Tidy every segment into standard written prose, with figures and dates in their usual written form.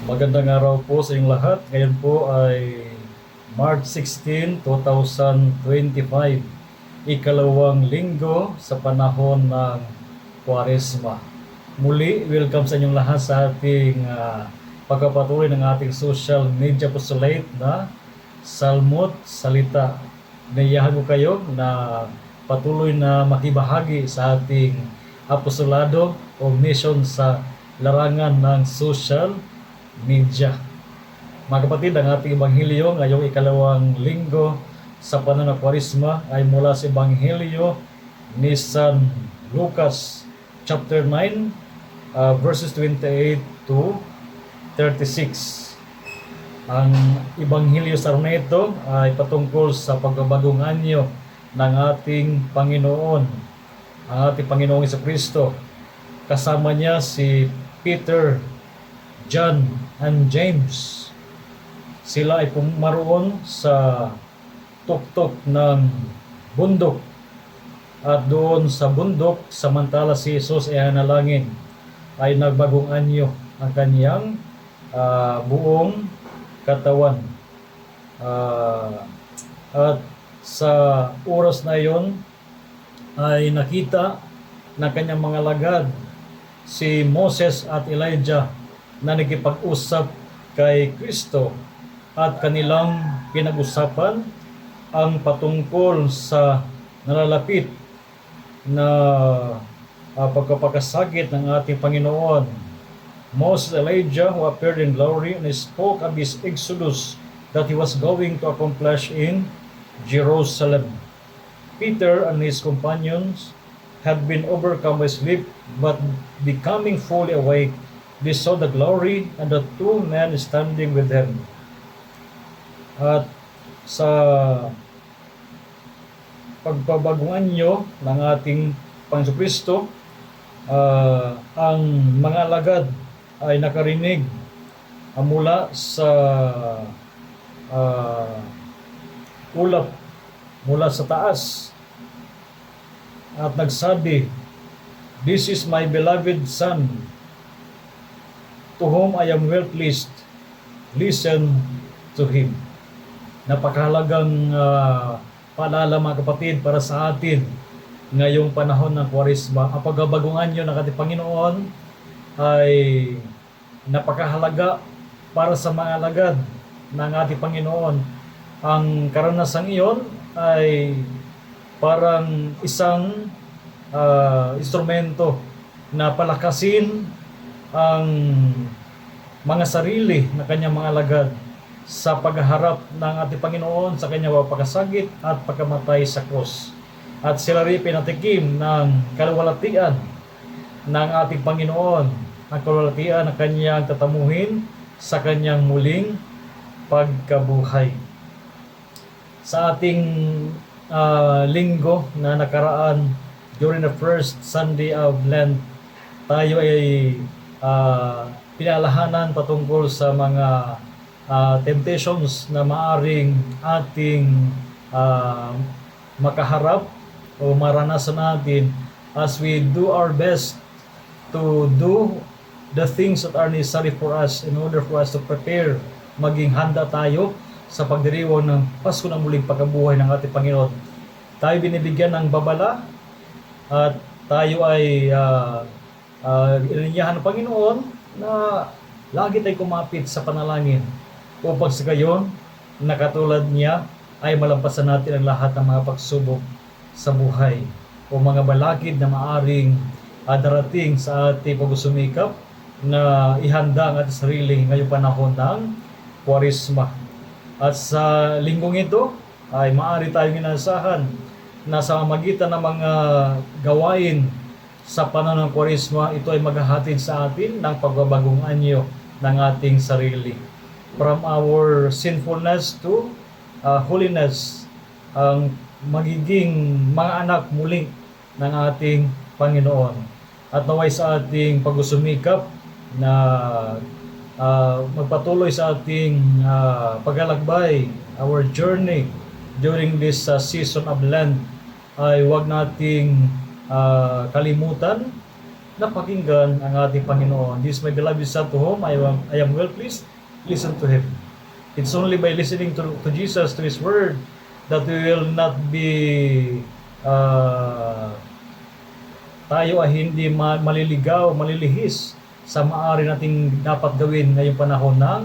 Magandang araw po sa inyong lahat. Ngayon po ay March 16, 2025. Ikalawang linggo sa panahon ng Kwaresma. Muli, welcome sa inyong lahat sa ating pagpapatuloy ng ating social media apostolate na Salmot Salita. Nayahan ko kayo na patuloy na makibahagi sa ating apostolado o mission sa larangan ng social media. Mga kapatid, ang ating ebanghelyo ngayong ikalawang linggo sa panahon ng Kwaresma ay mula sa ebanghelyo ni San Lucas chapter 9 verses 28 to 36. Ang ebanghelyo sa ito ay patungkol sa pagbabagong anyo ng ating Panginoon, ang ating Panginoong Jesucristo. Kasama niya si Peter, John, and James. Sila ay pumaroon sa tuktok ng bundok. At doon sa bundok, samantala si Jesus ay nanalangin, ay nagbagong anyo ang kaniyang buong katawan. At sa oras na iyon ay nakita ng kanyang mga lagad si Moses at Elijah na nagkipag-usap kay Kristo at kanilang pinag-usapan ang patungkol sa nalalapit na pagkapagkasakit ng ating Panginoon. Moses and Elijah who appeared in glory and spoke of his exodus that he was going to accomplish in Jerusalem. Peter and his companions had been overcome by sleep, but becoming fully awake, they saw the glory and the two men standing with them. At sa pagbabaguhan nyo ng ating Panginoon Kristo, ang mga alagad ay nakarinig mula sa ulap mula sa taas at nagsabi, "This is my beloved Son, to whom I am well pleased. Listen to Him." Napakahalagang paalala mga kapatid para sa atin ngayong panahon ng Kwaresma. Ang pagbabagungan nyo ng ating Panginoon ay napakahalaga para sa mga alagad ng ating Panginoon. Ang karanasang iyon ay parang isang instrumento na palakasin ang mga sarili na kanyang mga alagad sa pagharap ng ating Panginoon sa kanyang pagkasakit at pagkamatay sa krus. At sila rin pinatikim ng kaluwalhatian ng ating Panginoon, ang kaluwalhatian na kanyang tatamuhin sa kanyang muling pagkabuhay. Sa ating linggo na nakaraan, during the first Sunday of Lent, tayo ay pinalahanan patungkol sa mga temptations na maaring ating makaharap o maranasan natin as we do our best to do the things that are necessary for us in order for us to prepare, maging handa tayo sa pagdiriwang ng Pasko ng muling pagkabuhay ng ating Panginoon. Tayo binibigyan ng babala at tayo ay ininyahan ng Panginoon na lagi tayo kumapit sa panalangin upang sa gayon na katulad niya ay malampasan natin ang lahat ng mga pagsubok sa buhay o mga balakid na maaring darating sa ating pagsusumikap na ihanda ang ating sarili ngayong panahon ng Kwaresma. At sa linggong ito ay maaari tayong inaasahan na sa magitan ng mga gawain sa panahon ng Kwaresma, ito ay maghahatid sa atin ng pagbabagong anyo ng ating sarili. From our sinfulness to holiness, ang magiging mga anak muli ng ating Panginoon. At naway sa ating pagsusumikap na magpatuloy sa ating paglalakbay, our journey during this season of Lent, ay huwag nating kalimutan napakinggan ang ating Panginoon. This my beloved Son to whom I am well pleased, listen to Him. It's only by listening to Jesus, to His Word, that we will not be tayo ay hindi maliligaw, malilihis sa maaari nating dapat gawin ngayong panahon ng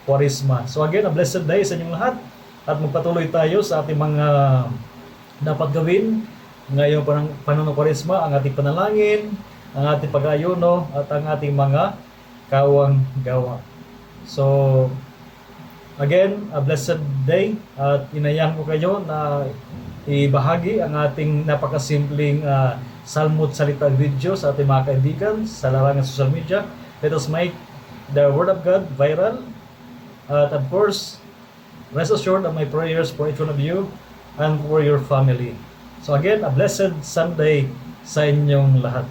Kwaresma. So again, a blessed day sa inyong lahat at magpatuloy tayo sa ating mga dapat gawin ngayong panahon ng Kwaresma, ang ating panalangin, ang ating pag-ayuno at ang ating mga kawang gawa. So again, a blessed day at inayahan ko kayo na ibahagi ang ating napakasimpleng Salmod Salita video sa ating mga kaibigan sa larangan social media. Let us make the Word of God viral. At of course, rest assured of my prayers for each one of you and for your family. So again, a blessed Sunday sa inyong lahat.